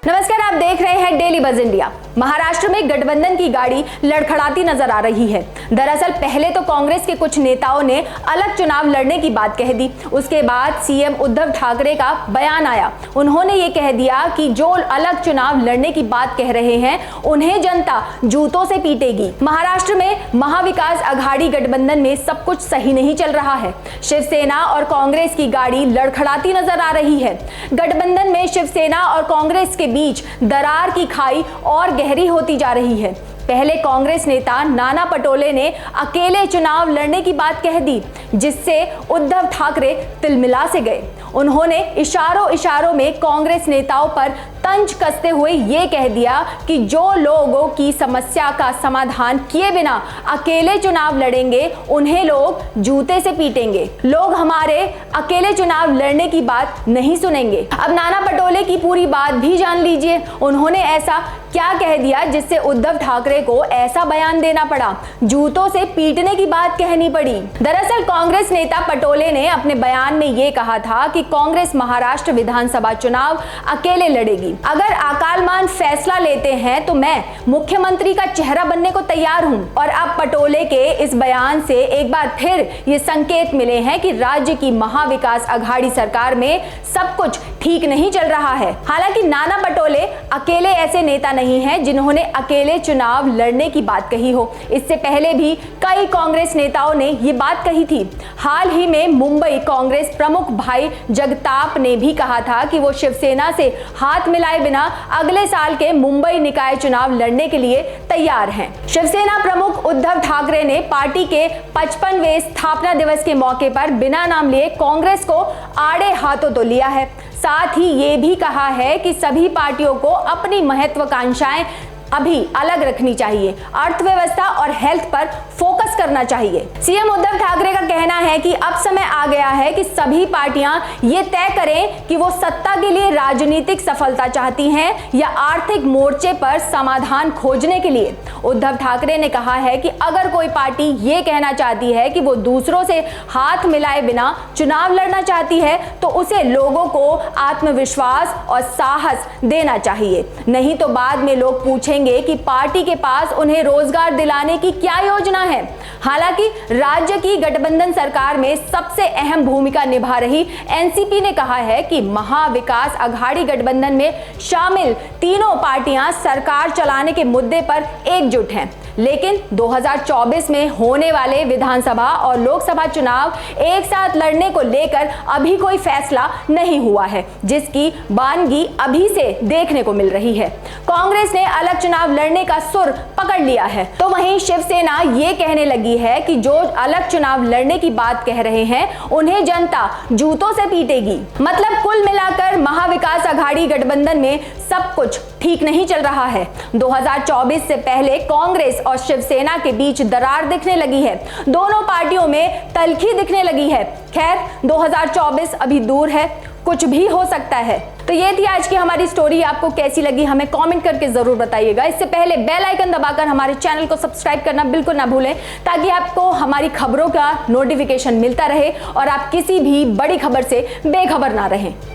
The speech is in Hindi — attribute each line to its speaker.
Speaker 1: नमस्कार, आप देख रहे हैं डेली बज इंडिया। महाराष्ट्र में गठबंधन की गाड़ी लड़खड़ाती नजर आ रही है। दरअसल पहले तो कांग्रेस के कुछ नेताओं ने अलग चुनाव लड़ने की बात कह दी। उसके बाद सीएम उद्धव ठाकरे का बयान आया। उन्होंने ये कह दिया कि जो अलग चुनाव लड़ने की बात कह रहे हैं उन्हें जनता जूतों से पीटेगी। महाराष्ट्र में महाविकास आघाड़ी गठबंधन में सब कुछ सही नहीं चल रहा है। शिवसेना और कांग्रेस की गाड़ी लड़खड़ाती नजर आ रही है। गठबंधन में शिवसेना और कांग्रेस के बीच दरार की खाई और गहरी होती जा रही है। पहले कांग्रेस नेता नाना पटोले ने अकेले चुनाव लड़ने की बात कह दी, जिससे उद्धव ठाकरे तिलमिला से गए। उन्होंने इशारों में कांग्रेस नेताओं पर तंज कसते हुए ये कह दिया कि जो लोगों की समस्या का समाधान किए बिना अकेले चुनाव लड़ेंगे उन्हें लोग जूते से पीटेंगे। लोग हमारे अकेले चुनाव लड़ने की बात नहीं सुनेंगे। अब नाना पटोले की पूरी बात भी जान लीजिए। उन्होंने ऐसा क्या कह दिया जिससे उद्धव ठाकरे को ऐसा बयान देना पड़ा, जूतों से पीटने की बात कहनी पड़ी। दरअसल कांग्रेस नेता पटोले ने अपने बयान में ये कहा था कि कांग्रेस महाराष्ट्र विधानसभा चुनाव अकेले लड़ेगी। अगर अकालमान फैसला लेते हैं तो मैं मुख्यमंत्री का चेहरा बनने को तैयार हूं। और अब पटोले के इस बयान से एक बार फिर ये संकेत मिले हैं कि राज्य की महाविकास आघाड़ी सरकार में सब कुछ ठीक नहीं चल रहा है। हालांकि नाना पटोले अकेले ऐसे नेता नहीं हैं जिन्होंने अकेले चुनाव लड़ने की बात कही हो। इससे पहले भी कई कांग्रेस नेताओं ने ये बात कही थी। हाल ही में मुंबई कांग्रेस प्रमुख भाई जगताप ने भी कहा था कि वो शिवसेना से हाथ मिलाए बिना अगले साल के मुंबई निकाय चुनाव लड़ने के लिए तैयार हैं। शिवसेना प्रमुख उद्धव ठाकरे ने पार्टी के 55वें स्थापना दिवस के मौके पर बिना नाम लिए कांग्रेस को आड़े हाथों तो लिया है। साथ ही ये भी कहा है कि सभी पार्टियों को अपनी महत्वाकांक्षाएं अभी अलग रखनी चाहिए, अर्थव्यवस्था और हेल्थ पर फोकस करना चाहिए। सीएम उद्धव ठाकरे का कहना है कि अब समय आ गया है कि सभी पार्टियां ये तय करें कि वो सत्ता के लिए राजनीतिक सफलता चाहती हैं या आर्थिक मोर्चे पर समाधान खोजने के लिए। उद्धव ठाकरे ने कहा है कि अगर कोई पार्टी ये कहना चाहती है कि वो दूसरों से हाथ मिलाए बिना चुनाव लड़ना चाहती है तो उसे लोगों को आत्मविश्वास और साहस देना चाहिए। नहीं तो बाद में लोग पूछेंगे कि पार्टी के पास उन्हें रोजगार दिलाने की क्या योजना है। हालांकि राज्य की गठबंधन सरकार में सबसे अहम भूमिका निभा रही एनसीपी ने कहा है कि महाविकास आघाड़ी गठबंधन में शामिल तीनों पार्टियां सरकार चलाने के मुद्दे पर एकजुट हैं। लेकिन 2024 में होने वाले विधानसभा और लोकसभा चुनाव एक साथ लड़ने को लेकर अभी कोई फैसला नहीं हुआ है, जिसकी बानगी अभी से देखने को मिल रही है। कांग्रेस ने अलग चुनाव लड़ने का सुर पकड़ लिया है, तो वहीं शिवसेना ये कहने लगी है कि जो अलग चुनाव लड़ने की बात कह रहे हैं उन्हें जनता जूतों से पीटेगी। मतलब कुल मिलाकर महाविकास आघाड़ी गठबंधन में सब कुछ ठीक नहीं चल रहा है। 2024 से पहले कांग्रेस और शिवसेना के बीच दरार दिखने लगी है। दोनों पार्टियों में तल्खी दिखने लगी है। खैर 2024 अभी दूर है, कुछ भी हो सकता है। तो ये थी आज की हमारी स्टोरी। आपको कैसी लगी हमें कमेंट करके जरूर बताइएगा। इससे पहले बेल आइकन दबाकर हमारे चैनल को सब्सक्राइब करना बिल्कुल ना भूलें, ताकि आपको हमारी खबरों का नोटिफिकेशन मिलता रहे और आप किसी भी बड़ी खबर से बेखबर ना रहें।